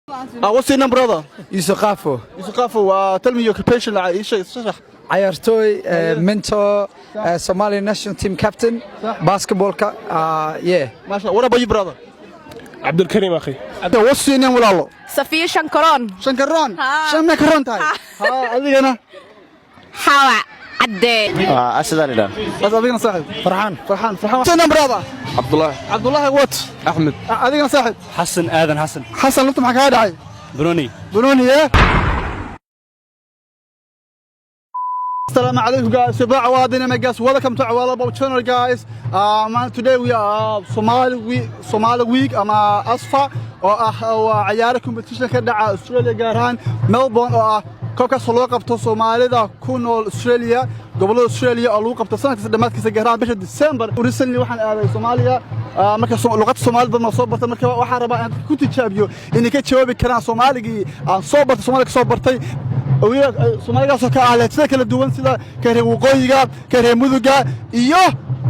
What's your name, brother? Yusufafo. Yusufafo, tell me your occupation. Ayartoy, mentor, Somali national team captain, basketball. Yeah. MashaAllah. What about you, brother? Abdul Karim, akhi. What's your name, Walaalo? Safia Shankaron. Shankaron. Shankaron tahay. Adigana? Hawa Adde. أسدالله بس أبينا صاحب. فرحان. What's your name, brother? Abdullah what? أحمد adigana صاحب. حسن آذن حسن حسن أنت معك هذا عاي. بروني yeah. Assalamu alaikum guys, welcome to our Bob channel guys. Today we are Somali week ASFA oo ciyaar competition ka dhaca Australia gaar ahaan Melbourne oo koobka soo qabto Soomaalida ku nool Australia gobolada Australia oo lagu qabto sanadka dhamaadkiisa gaar ahaan bisha December. Recently waxaan aaday Soomaaliya marka luqadda Soomaalida ma soo bartay marka waxaan rabaa inaan ku tijaabiyo in ka jawaabi karaan Soomaaligii aan soo bartay Soomaaliga soo bartay Soomaaliga soo ka aalada kala duwan sida Kareem Waqooyiga, Kareem Muduga iyo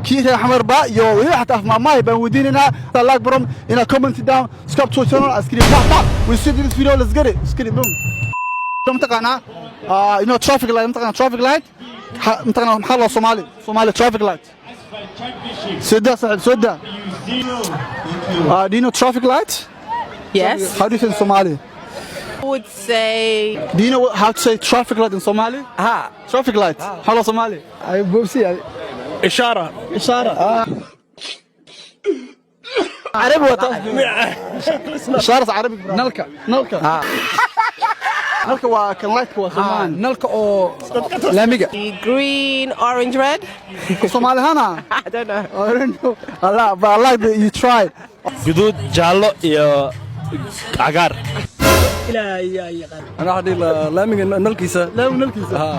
Kiira Xamarba iyo xataa afmaamaay baan wadiinayna like brom in a comment down subscribe to channel askari we see this video let's get it boom متقنا you know traffic light متقنا محل Somali traffic light سدا صاحب سدا do you know traffic light Yes. how do you say in Somali I would say do you know how to say traffic light in Somali traffic light hello Somali I بوسي. إشارة عربي إشارة عربي نلقى. نلقى وكان لايت Somali نلقى أو لاميجا. green, orange, red. Somali هنا I don't know. I don't know Allah but I like that you tried جدود جالو يا عقار أنا هذي لاميجا نلقيسة. لا ونلكيسة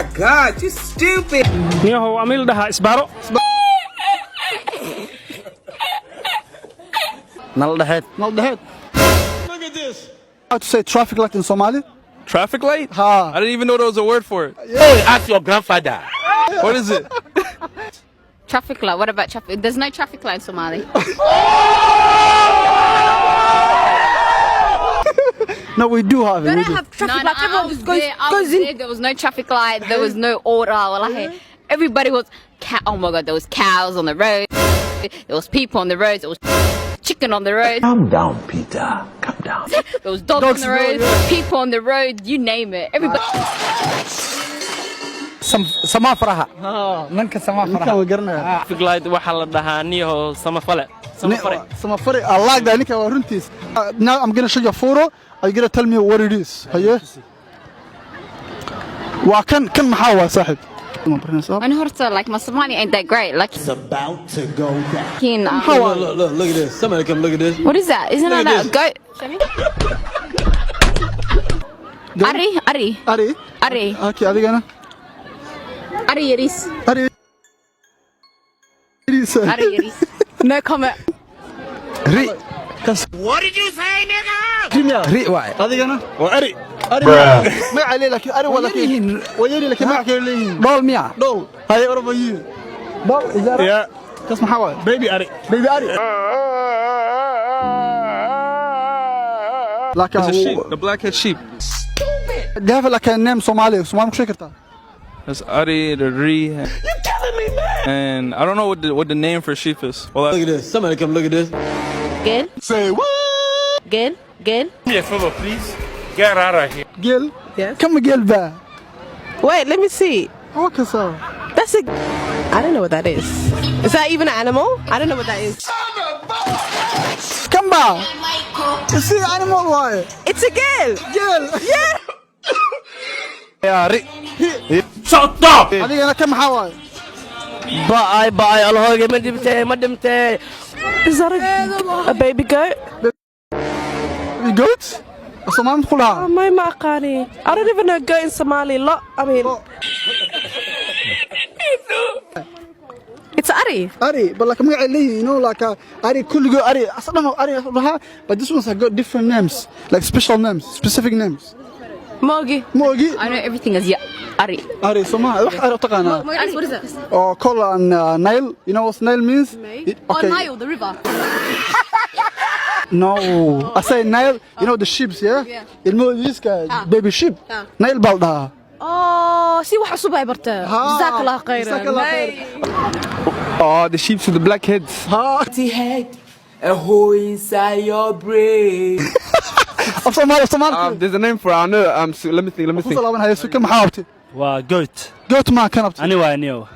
نيهو عميل ده إسبارو نال دحيت not the head how to say traffic light in Somali Traffic light? Ha. I didn't even know there was a word for it. ask your grandfather What is it? Traffic light. What about traffic? There's no traffic light in Somali. no we do have it They we don't do. have traffic light. Everyone just goes in. There was no traffic light. There was no order. Wallahi. Everybody was. Oh my God! There was cows on the road. There was people on the roads. There was chicken on the road. calm down Peter calm down There was dogs on the road. People on the road. You name it. Everybody. سما فرحة. نلقى سما كان فرحة. وقرنا traffic light waxaa la dhahaa niyaho samafale Samafari I like that ninka waa runtiis now I'm going to show you a photo are you going to tell me what it is haye waa kan maxaa waa saaxib And Horta, like my Somali ain't that great. Like it's about to go down. look at this somebody come look at this What is that? Isn't that a goat? Show me. Ari. okay adigana Ari Yaris. Ari Ari Yaris. No comment. ري. ري واعي. adigana وأري Ari ما عليه لك Ari ولا كين ويلي لك ما كين دول مياه. دول هاي أوروبيين دول إذا. يا كاسم حوالي بيبي أري بيبي Ari لكن It's a sheep, the blackhead sheep. ده لك name Somali مش فكرتها That's Ari, the Ri. You're killing me, man! And I don't know what the name for sheep is. Well, look at this somebody come look at this Good. say what Good. Yeah, Philip, please get out of here. قل Yes. كم قل بقى Wait, let me see. اوكي صار That's a. I don't know what that is. Is that even an animal? I don't know what that is. كم بقى see animal واي It's a girl. قل Yeah. يا ري. هذه انا كم حوالي باي الله ما دمت Is that a baby goat? goats اصلا ما ندخلها ما أقاني. I don't even know goat in Somali. Lot. I mean. It's Ari. Ari but like magaca leeyihiin you know like Ari kulligo Ari aslan Ari laha but this one's have got different names like special names specific names Mogi. Mogi I know everything is Ari. Ari Soma wax Ari taqaana What is that? or call on Nile you know what Nile means Oh, Nile, the river. No, I say Nile. You know the sheeps, yeah? This guy, baby sheep. Nile balda. Oh, see what حسوبة عبرتها. جزاك الله خيرا. جزاك الله خير. Oh, the sheep with the black heads. A hole inside your brain. There's a name for it. I know. Let me think. وصل هاي السكة محاوتي. وجوت Goat ما كنبت. أنا نيو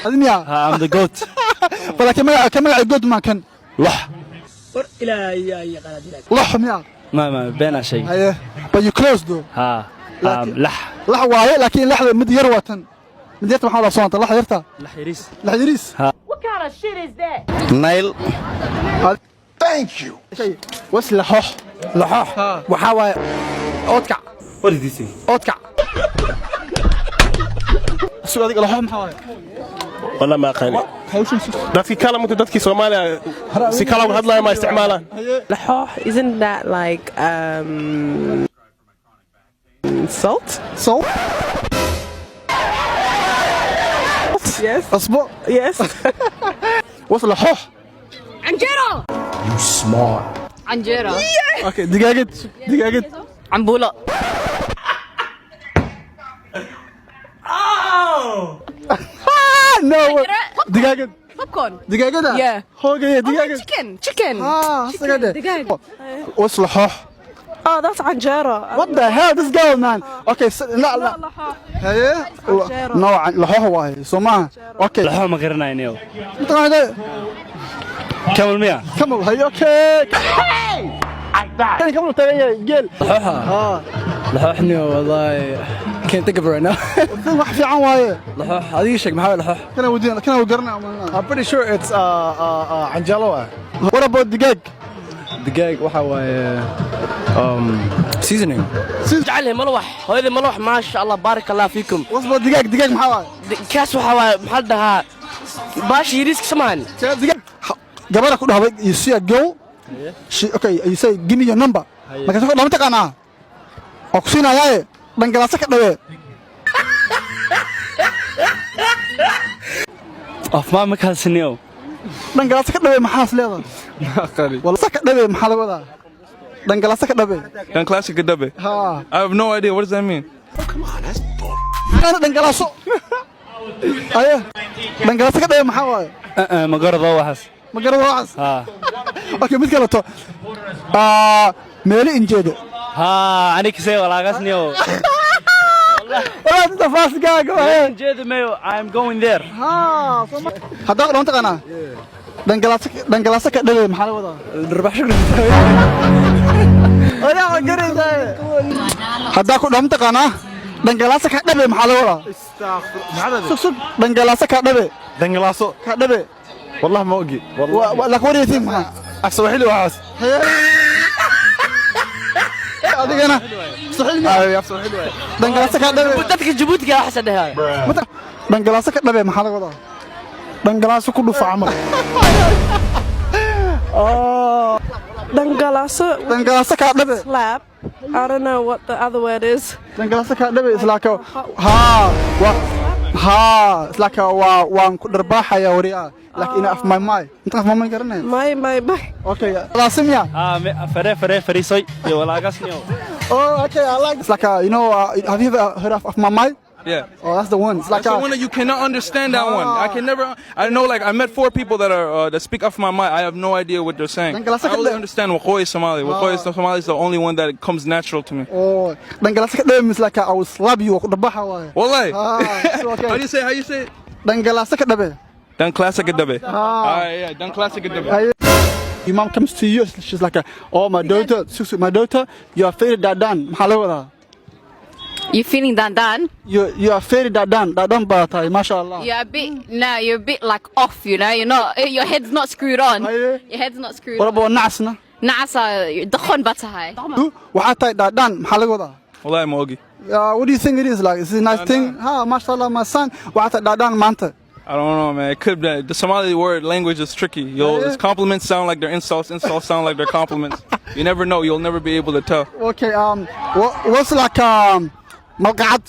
هذه مياه. I'm the goat. فلا كم goat ما كان. لح لح مياه. ما بينها شيء. أيه. But you close though. ها لح لح واعي لكن لح مد يروة. مد يرتم حول صوت لح يرتها. لح يريس. لح يريس. نايل شيء. وش لحوح. لحوح وحاوى اوتكع What did he say? اوتكع السؤال هذيك لحوح محاوي. والله ما قال. dadkii kala muta dadkii Soomaaliya si kala uga hadlayo ma isticmaalaan. لحوح, isn't that like salt? Salt. Yes. أصبع. Yes. وش لحوح. عنجرة. You smart. عنجرة. Okay دقاقة. عنبولة. No. دقاقة. Popcorn. دقاقة ده. Yeah. هوجي دقاقة. Chicken. صقدة. دقاق. وش لحوح. Oh, that's عنجرة. What the hell this girl man. Okay لا. لحوح. هي. نوع لحوح واي. سماه. Okay. لحوح ما غيرنا نيو. أنت هذا. كم 100 كمل هي أوكي. كان كمل تبي جيل. لحوحة لحوح نيو والله can't think of it right now. واحد في عوايه. لحوح هذه شيء محاول لحوح. كنا وقرنا. I'm pretty sure it's عنجلوة. What about دقاق؟ دقاق وحاوى seasoning. اجعله ملوح هذا ملوح ما شاء الله بارك الله فيكم. What about دقاق محاوي. كاس وحوا محل دها باش يريسك سمان. دقاق. قبلك كده هذا you see a girl. Okay you say give me your number. ما كنت أقول لهم تكانا. أقصينا ياي. بنجلاسك ده. ما مكان سنيو بنجلاسك ده محاس ليه. والله سك ده محل ولا. بنجلاسك ده. Dan classic Adabe. ها. I have no idea. What does that mean? أنا بنجلاسو. أيه. بنجلاسك ده محاوي. ما قرض وحس ما قرر واحد. ها أوكي مثل كده. مالي إنجيل. ها أنا كسي ولا قاسنيو والله أنت فاست قاعد. جد ميو I'm going there ها. هذا لون تكانا. دنجلاسك ده محل ولا. ربح شكرا. أنا قريب ده. هذا لون تكانا. دنجلاسك ده محل ولا. سوق دنجلاسك ده. دنجلاسو ده. والله ما أوجي والله. لك وري ثيم ها. أحسن لي وحاس. هذا أنا. صحيح. أحسن حلوة. دنجلاسك ده. dadka Djibouti ka xasan dhahay. دنجلاسك ده محل ولا. دنجلاسك كله في عمر. Dangalaso. دنجلاسك ده. Slap. I don't know what the other word is. دنجلاسك ده. It's like it's like وان كدرباحة يا وريا. Like enough my mind. أنت في my mind كرناه. My. Okay. لازم يا. فريسوي ولا قاسنيو Oh, okay. I like. It's like you know. Have you ever heard of my mind? Yeah. Oh, that's the one. It's like That's the one that you cannot understand. That one. I can never. I know. Like I met 4 people that are that speak off my mind. I have no idea what they're saying. I only understand Wakoi Somali. Wakoi Somali is the only one that comes natural to me. Oh, دنجلاسك ده means like I will slap you كدرباحة واي. Wallahi. Okay. How do you say? How you say? دنجلاسك ده. Dan classic Adabe. Yeah. Dan classic Adabe. Your mom comes to you. She's like, oh my daughter, you are fairy dadan. Hello there. You feeling done? You are fairy dadan. Dadan batai. Mashallah. You're a bit like off, you know. You're not. Your head's not screwed on. Aye. Your head's not screwed What on. about نعسنا? نعسة دخن بتاعي. وحتى dadan. Hello there. Wallahi Mogi. What do you think it is like? Is it a nice thing? Ha, mashallah, my son. وحتى dadan manta. I don't know, man. It could be. The Somali word language is tricky. Its compliments sound like they're insults. Insults sound like they're compliments. You never know. You'll never be able to tell. Okay. What's like مقعد?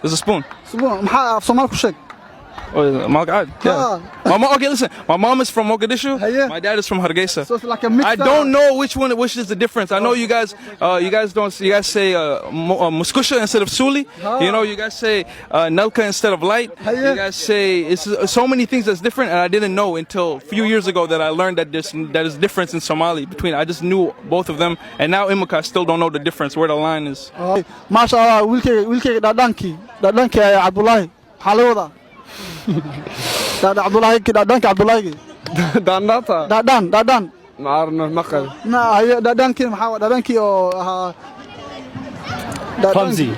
There's a spoon. في صومال كل شيء. Malqad. Yeah. Okay, listen. My mom is from Mogadishu. Yeah. My dad is from Hargeisa. So it's like a mix. I don't know which is the difference. I know you guys say muskusha instead of suli. You know, you guys say nelka instead of light. You guys say it's so many things that's different, and I didn't know until a few years ago that I learned that there's difference in Somali between. I just knew both of them, and now Imaka I still don't know the difference where the line is. MashaAllah, wiilkayga dhadhanki Abdullahi halawada. Abdullahi Abdullahi. Dandata. Dadan. Maarno maqal. Na haye dhadhanki maxaa dhadhanki oo Clumsy.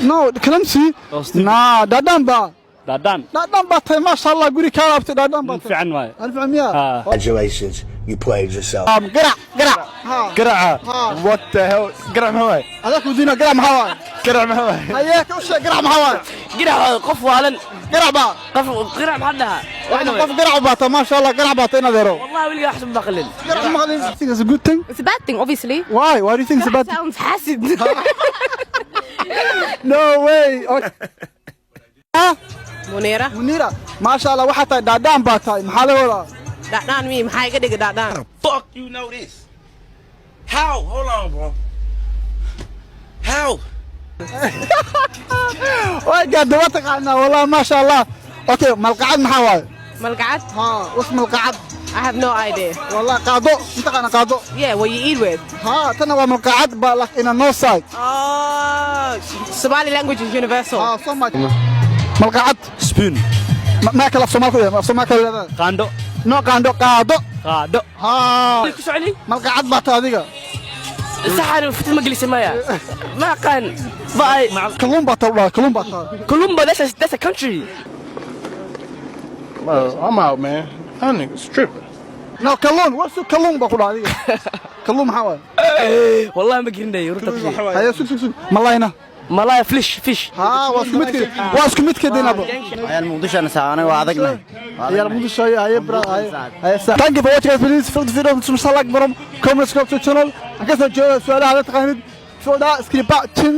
No, clumsy. Na dadan ba. Dadan ba tay MashaAllah guri ka qabtay dadan ba. Fiican waay. Alfa miya. Congratulations, you played yourself. Qirac. What the hell? Qirac ma waay. Adak dina qirac maxaa waay? Qirac ma waay. Haye ka sheeg qirac maxaa waay? قرع قف والن qirac ba. قرع محدها qof qirac ba ta MashaAllah qirac ba ta inadeero. والله ولي احسن بقلل Qirac ma qadin. Think it's a good thing? It's a bad thing, obviously. Why do you think it's a bad That thing? sounds hasid. No way. Munira. Munira, MashaAllah waxaa tahay daadaan baa tahay maxaa la wadaa? Dadaan mi maxay iga dhigay dadaan? Fuck you know this. How? Hold on, bro. How? Way gaadhay waa taqaanaa wallahi MashaAllah. Okay, malqacad maxaa waaye? Malqacad? Was malqacad? I have no idea. Wallahi qaado, intaqaana qaado. Yeah, what you eat with? Tana waa malqacad ba like in a north side. Oh, Somali language is universal. So much. Malqacad. Spoon. Ma kala Soomaali ku yahay, Soomaali kala leedahay. Qaando. No qaado. Qaado. ku socli Malqacad baa tahay adiga. saxan fitil majlis maya ma qan bay Kalluun baa tahay, kalluun baa tahay. Colombo that's a country. I'm out, man. That nigga's tripping. No kalluun, what's kalluun baa ku dhahay adiga? Kalluun maxaa waaye? والله ما قرني رتب Haye sug. Malayna. ملايا fish waa isku mid kadinaba. Ayaan Muqdisho anaga waa adagna. Ayaan Muqdisho haye bro haye. Thank you for watching this video. Feel the video to like bro. Comment subscribe to channel. Akasa su'aalaha taqaanid. Soo daa skripa chin